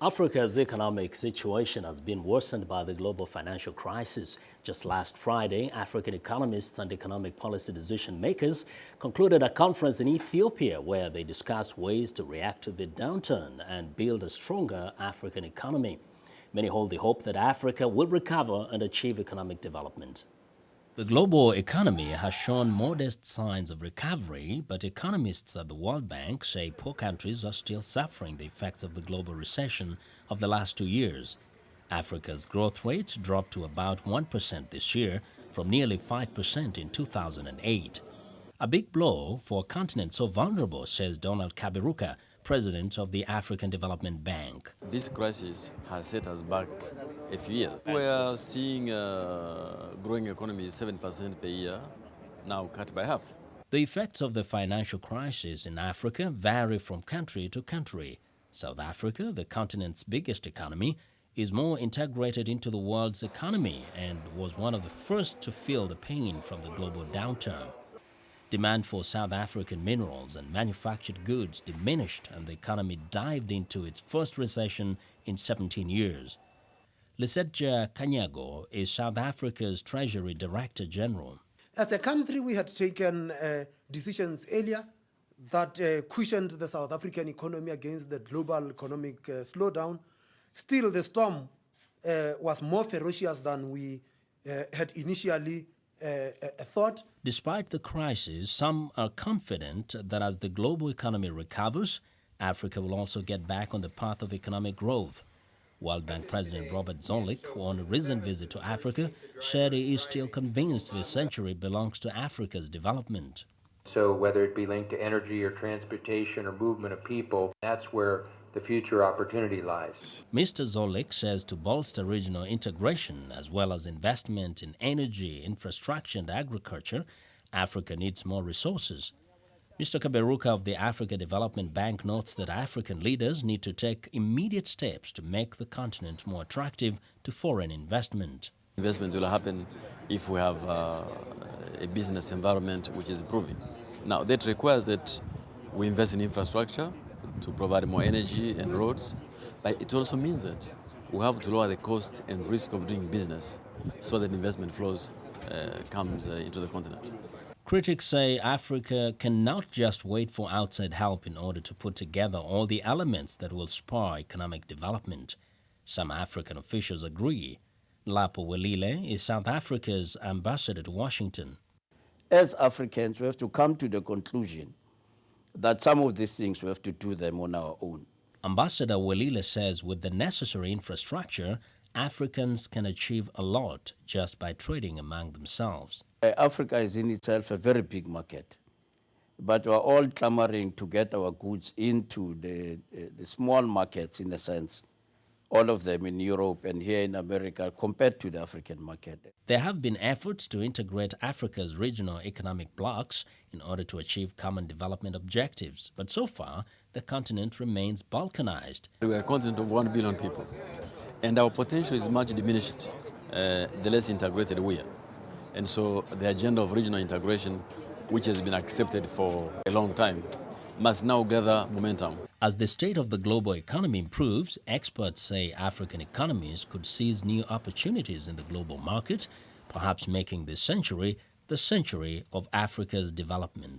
Africa's economic situation has been worsened by the global financial crisis. Just last Friday, African economists and economic policy decision makers concluded a conference in Ethiopia where they discussed ways to react to the downturn and build a stronger African economy. Many hold the hope that Africa will recover and achieve economic development. The global economy has shown modest signs of recovery, but economists at the World Bank say poor countries are still suffering the effects of the global recession of the last 2 years. Africa's growth rate dropped to about 1% this year from nearly 5% in 2008. A big blow for a continent so vulnerable, says Donald Kaberuka, president of the African Development Bank. This crisis has set us back a few years. We are seeing growing economy 7% per year, now cut by half. The effects of the financial crisis in Africa vary from country to country. South Africa, the continent's biggest economy, is more integrated into the world's economy and was one of the first to feel the pain from the global downturn. Demand for South African minerals and manufactured goods diminished and the economy dived into its first recession in 17 years. Lesetja Kanyago is South Africa's Treasury Director General. As a country, we had taken decisions earlier that cushioned the South African economy against the global economic slowdown. Still, the storm was more ferocious than we had initially thought. Despite the crisis, some are confident that as the global economy recovers, Africa will also get back on the path of economic growth. World Bank President Robert Zolik, who on a recent visit to Africa, said he is still convinced this century belongs to Africa's development. So whether it be linked to energy or transportation or movement of people, that's where the future opportunity lies. Mr. Zolik says to bolster regional integration as well as investment in energy, infrastructure and agriculture, Africa needs more resources. Mr. Kaberuka of the Africa Development Bank notes that African leaders need to take immediate steps to make the continent more attractive to foreign investment. Investments will happen if we have a business environment which is improving. Now, that requires that we invest in infrastructure to provide more energy and roads, but it also means that we have to lower the cost and risk of doing business so that investment flows comes into the continent. Critics say Africa cannot just wait for outside help in order to put together all the elements that will spur economic development. Some African officials agree. Lapo Welile is South Africa's ambassador to Washington. As Africans, we have to come to the conclusion that some of these things we have to do them on our own. Ambassador Welile says with the necessary infrastructure, Africans can achieve a lot just by trading among themselves. Africa is in itself a very big market, but we're all clamoring to get our goods into the small markets, in a sense, all of them in Europe and here in America compared to the African market. There have been efforts to integrate Africa's regional economic blocs in order to achieve common development objectives, but so far the continent remains balkanized. We are a continent of 1 billion people, and our potential is much diminished the less integrated we are. And so the agenda of regional integration, which has been accepted for a long time, must now gather momentum. As the state of the global economy improves, experts say African economies could seize new opportunities in the global market, perhaps making this century the century of Africa's development.